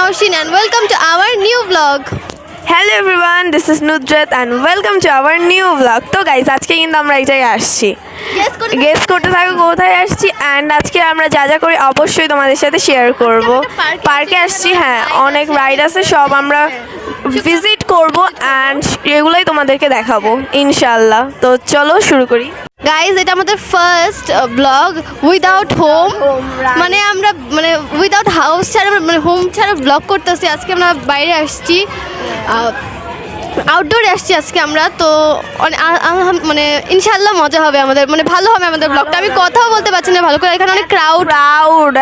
Naushin and welcome to our new vlog. Hello everyone, this is Nuzrat and welcome to our new vlog. তো guys, আজকে কিন্তু আমরা এই জায়গায় আসছি, গেস করতে থাকো কোথায় আসছি। অ্যান্ড আজকে আমরা যা যা করি অবশ্যই তোমাদের সাথে শেয়ার করব। পার্কে আসছি, হ্যাঁ, অনেক রাইড আছে, সব আমরা ভিজিট করব অ্যান্ড এগুলোই তোমাদেরকে দেখাবো ইনশাল্লাহ। তো চলো শুরু করি। গাইজ, এটা আমাদের ফার্স্ট ব্লগ উইদাউট হোম, মানে আমরা উইদাউট হাউস ছাড়া হোম ছাড়া ব্লগ করতেছি। আজকে আমরা বাইরে আসছি, আউটডোরে আসছি আজকে আমরা। তো মানে ইনশাল্লাহ মজা হবে আমাদের, ভালো হবে আমাদের ব্লগটা। আমি কথাও বলতে পারছি না ভালো করে, এখানে অনেক ক্রাউড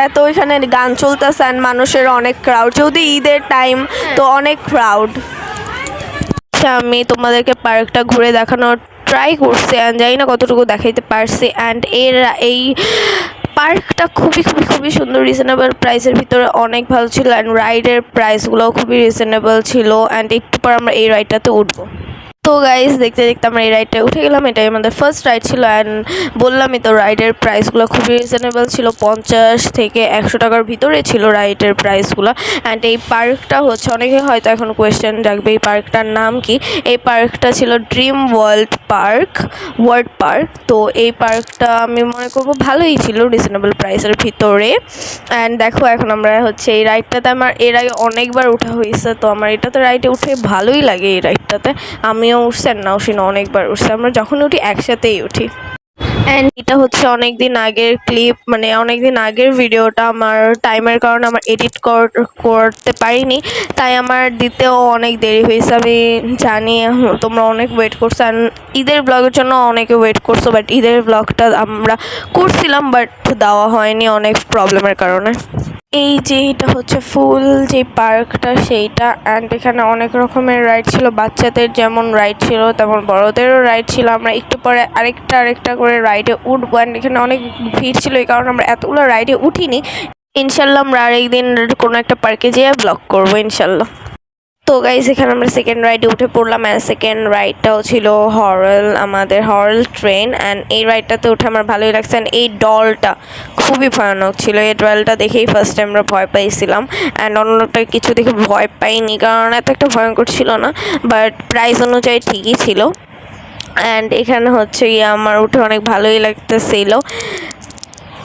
এত এখানে গান চলতেছে অ্যান্ড মানুষের অনেক ক্রাউড, যেহেতু ঈদের টাইম তো অনেক ক্রাউড। আমি তোমাদেরকে পার্কটা ঘুরে দেখানোর ট্রাই করছি অ্যান্ড জানি না কতটুকু দেখাইতে পারছি। অ্যান্ড এই পার্কটা খুবই সুন্দর, রিজনেবল প্রাইসের ভিতরে অনেক ভালো ছিল অ্যান্ড রাইডের প্রাইসগুলোও খুবই রিজনেবল ছিল। অ্যান্ড একটু পর আমরা এই রাইডটাতে উঠবো। তো গাইজ, দেখতে দেখতে আমরা এই রাইডটায় উঠে গেলাম। এটাই আমাদের ফার্স্ট রাইড ছিল অ্যান্ড বললামই তো রাইডের প্রাইসগুলো খুবই রিজনেবল ছিল, 50 থেকে 100 টাকার ভিতরে ছিল রাইডের প্রাইসগুলো। অ্যান্ড এই পার্কটা হচ্ছে, অনেকে হয়তো এখন কোয়েশ্চেন রাখবে এই পার্কটার নাম কি। এই পার্কটা ছিল ড্রিম ওয়ার্ল্ড পার্ক। তো এই পার্কটা আমি মনে করবো ভালোই ছিল, রিজনেবল প্রাইসের ভিতরে। অ্যান্ড দেখো, এখন আমরা হচ্ছে এই রাইডটাতে আমার এর আগে অনেকবার ওঠা হয়েছে, তো আমার এটাতে রাইডে উঠে ভালোই লাগে। এই রাইডটাতে আমিও উঠছি আর নাওশিন অনেকবার উঠছে, আমরা যখন উঠি একসাথেই উঠি। অ্যান্ড এটা হচ্ছে অনেক দিন আগের ক্লিপ, অনেক দিন আগের ভিডিওটা। আমার টাইমের কারণে আমার এডিট করতে পারিনি, তাই আমার দিতেও অনেক দেরি হয়েছে। আমি জানি তোমরা অনেক ওয়েট করছো অ্যান্ড ঈদের ব্লগের জন্য অনেকে ওয়েট করছো, বাট ঈদের ব্লগটা আমরা করছিলাম বাট দেওয়া হয়নি অনেক প্রবলেমের কারণে। এই যে এটা হচ্ছে ফুল যে পার্কটা সেইটা। অ্যান্ড এখানে অনেক রকমের রাইড ছিল, বাচ্চাদের যেমন রাইড ছিল তেমন বড়োদেরও রাইড ছিল। আমরা একটু পরে আরেকটা করে রাইডে উঠবো। অ্যান্ড এখানে অনেক ভিড় ছিল, এই কারণে আমরা এতগুলো রাইডে উঠিনি। ইনশাল্লাহ আমরা আরেকদিন কোনো একটা পার্কে যেয়ে ব্লগ করবো ইনশাল্লাহ। তো গাইজ, এখানে আমরা সেকেন্ড রাইডে উঠে পড়লাম অ্যান্ড সেকেন্ড রাইডটাও ছিল আমাদের হরল ট্রেন। অ্যান্ড এই রাইডটাতে উঠে আমার ভালোই লাগছে। অ্যান্ড এই ডলটা খুবই ভয়ানক ছিল, এই ডলটা দেখেই ফার্স্ট টাইম আমরা ভয় পাইছিলাম। অ্যান্ড অন্যটা কিছু দেখে ভয় পাইনি, কারণ এত একটা ভয়ঙ্কর ছিল না, বাট প্রাইস অনুযায়ী ঠিকই ছিল। অ্যান্ড এখানে হচ্ছে আমার উঠে অনেক ভালোই লাগতেছিল।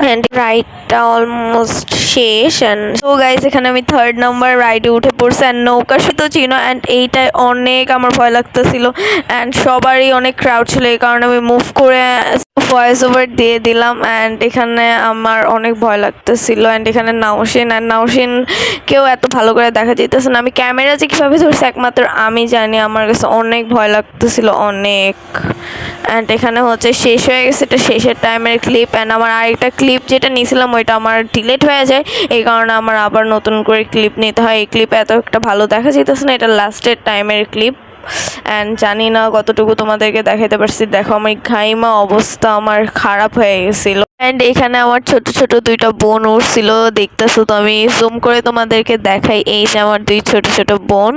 অ্যান্ড রাইডটা অলমোস্ট শেষ। অ্যান্ড তো গাইজ, এখানে আমি 3rd নাম্বার রাইডে উঠে পড়ছি অ্যান্ড নৌকা তো চিনো। অ্যান্ড এইটায় অনেক আমার ভয় লাগতেছিল অ্যান্ড সবারই অনেক ক্রাউড ছিল, এই কারণে আমি মুভ করে ভয়েস ওভার দিয়ে দিলাম। অ্যান্ড এখানে আমার অনেক ভয় লাগতেছিল। অ্যান্ড এখানে নাওশিনকেও এত ভালো করে দেখা যেতেছে না। আমি ক্যামেরা যে কীভাবে ধরছি একমাত্র আমি জানি, আমার কাছে অনেক ভয় লাগতেছিল অনেক। অ্যান্ড এখানে হচ্ছে শেষ হয়ে গেছে, এটা শেষের টাইমের ক্লিপ। অ্যান্ড আমার আরেকটা ক্লিপ যেটা নিয়েছিলাম ওইটা আমার ডিলেট হয়ে যায়, এই কারণে আমার আবার নতুন করে ক্লিপ নিতে হয়। এই ক্লিপ এত একটা ভালো দেখা যেতেছে না, এটা লাস্টের টাইমের ক্লিপ। অ্যান্ড জানি না কতটুকু তোমাদেরকে দেখাতে পারছি। দেখো, আমার ঘাইমা অবস্থা আমার খারাপ হয়ে গেছিলো। অ্যান্ড এখানে আমার ছোট 2টা বোন উঠছিল, দেখতেছো তো। আমি জুম করে তোমাদেরকে দেখাই, এই যে আমার 2 ছোট বোন,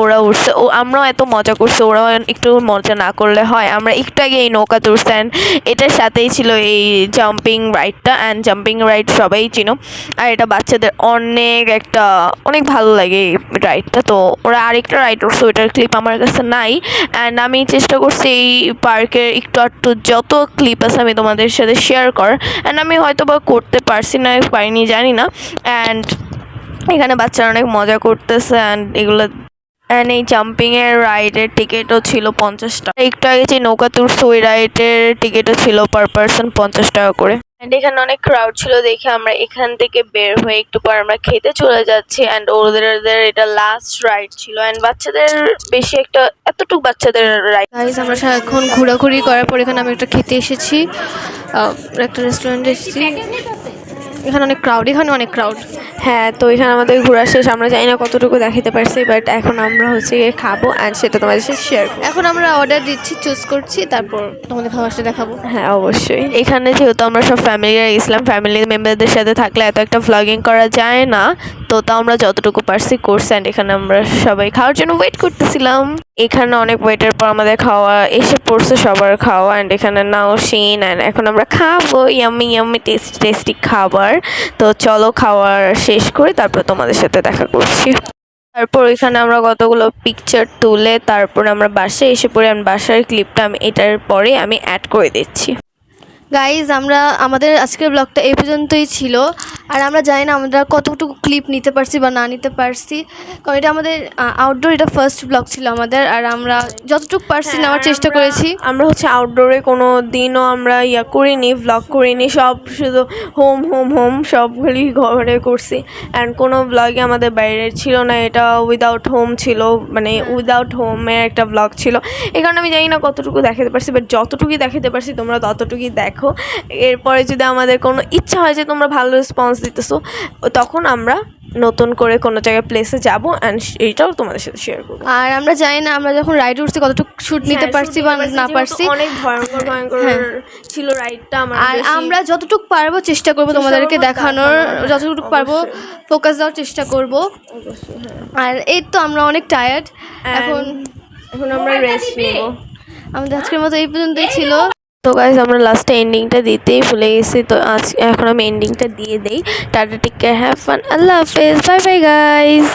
ওরা উঠছে। আমরাও এত মজা করছি, ওরাও একটু মজা না করলে হয়। আমরা একটু আগে এই নৌকাতে উঠছি অ্যান্ড এটার সাথেই ছিল এই জাম্পিং রাইডটা। অ্যান্ড জাম্পিং রাইড সবাই চিনো, আর এটা বাচ্চাদের অনেক ভালো লাগে এই রাইডটা। তো ওরা আরেকটা রাইড উঠছে, ওইটার ক্লিপ আমার কাছে নাই। অ্যান্ড আমি চেষ্টা করছি এই পার্কের একটু যত ক্লিপ আছে আমি তোমাদের সাথে শেয়ার করার। অ্যান্ড আমি হয়তো বা করতে পারিনি জানি না। অ্যান্ড এখানে বাচ্চারা অনেক মজা করতেছে অ্যান্ড এগুলো। অ্যান্ড এই জাম্পিংয়ের রাইডের টিকিটও ছিল 50 টাকা। একটু আগে যে নৌকা তুলছে ওই রাইডের টিকিটও ছিল পার পারসন 50 টাকা করে। অ্যান্ড এখানে অনেক ক্রাউড ছিল দেখে আমরা এখান থেকে বের হয়ে একটু পর আমরা খেতে চলে যাচ্ছি। অ্যান্ড ওদের এটা লাস্ট রাইড ছিল। অ্যান্ড বাচ্চাদের বেশি এতটুকু বাচ্চাদের রাইড। আমরা সারাক্ষণ ঘোরাঘুরি করার পর এখানে আমি একটা খেতে এসেছি, একটা রেস্টুরেন্টে এসেছি। এখানে অনেক ক্রাউড। হ্যাঁ, তো এখানে আমাদের ঘোরা শেষ। আমরা জানি না কতটুকু দেখাতে পারছি, বাট এখন আমরা হচ্ছে খাবো অ্যান্ড সেটা তোমাদের সাথে শেয়ার করবো। এখন আমরা অর্ডার দিচ্ছি, চুজ করছি, তারপর তোমাদের খাবারটা দেখাবো। হ্যাঁ, অবশ্যই। এখানে যেহেতু আমরা সব ফ্যামিলিরা গেছিলাম, ফ্যামিলি মেম্বারদের সাথে থাকলে এত একটা ভ্লগিং করা যায় না, তো তাও আমরা যতটুকু পারছি করছি অ্যান্ড এখানে আমরা সবাই খাওয়ার জন্য ওয়েট করতেছিলাম। এখানে অনেক ওয়েটের পর আমাদের খাওয়া এসে পড়ছে, সবার খাওয়া অ্যান্ড এখানে নাওশিন অ্যান্ড এখন আমরা খাবো ইয়াম্মি ইয়াম্মি টেস্টি টেস্টি খাবার। তো চলো খাওয়ার শেষ করে তারপর তোমাদের সাথে দেখা করছি। তারপর এখানে আমরা কতগুলো পিকচার তুলে তারপর আমরা বাসায় এসে পড়ি। আমি বাসার ক্লিপটা আমি এটার পরে আমি অ্যাড করে দিচ্ছি। গাইজ আমাদের আজকের ব্লগটা এই পর্যন্তই ছিল। আর আমরা জানি না আমরা কতটুকু ক্লিপ নিতে পারছি বা না নিতে পারছি, কারণ এটা আমাদের আউটডোর, এটা ফার্স্ট ব্লগ ছিল আমাদের। আর আমরা যতটুকু পারছি নেওয়ার চেষ্টা করেছি। আমরা হচ্ছে আউটডোরে কোনো দিনও আমরা করিনি, ব্লগ করিনি, সব শুধু হোম হোম হোম সবগুলি ঘরে করছি অ্যান্ড কোনো ব্লগে আমাদের বাইরের ছিল না। এটা উইদাউট হোম ছিল, মানে উইদাউট হোমের একটা ব্লগ ছিল। এই কারণে আমি জানি না কতটুকু দেখাতে পারছি, বাট যতটুকুই দেখাতে পারছি তোমরা ততটুকুই দেখো। এরপরে যদি আমাদের কোনো ইচ্ছা হয় যে তোমরা ভালো রেসপন্স দিতেছো, তখন আমরা নতুন করে কোনো জায়গায় প্লেসে যাবো অ্যান্ড এইটাও তোমাদের সাথে শেয়ার করবো। আর আমরা জানি না আমরা যখন রাইড উঠছি কতটুকু শ্যুট নিতে পারছি বা না পারছি। অনেক ভয়ঙ্কর ভয়ঙ্কর ছিল রাইডটা। আর আমরা যতটুকু পারবো চেষ্টা করবো তোমাদেরকে দেখানোর, যতটুকু পারবো ফোকাস দেওয়ার চেষ্টা করবো। আর এই তো আমরা অনেক টায়ার্ড, এখন আমরা রেস্ট নেব। আমাদের আজকের মতো এই পর্যন্তই ছিল। তো গাইজ আমরা লাস্টে এন্ডিংটা দিতেই ভুলে গেছি, তো এখন আমি এন্ডিংটা দিয়ে দেই। Tata, take care, have fun, আল্লাহ হাফেজ, বাই বাই গাইজ।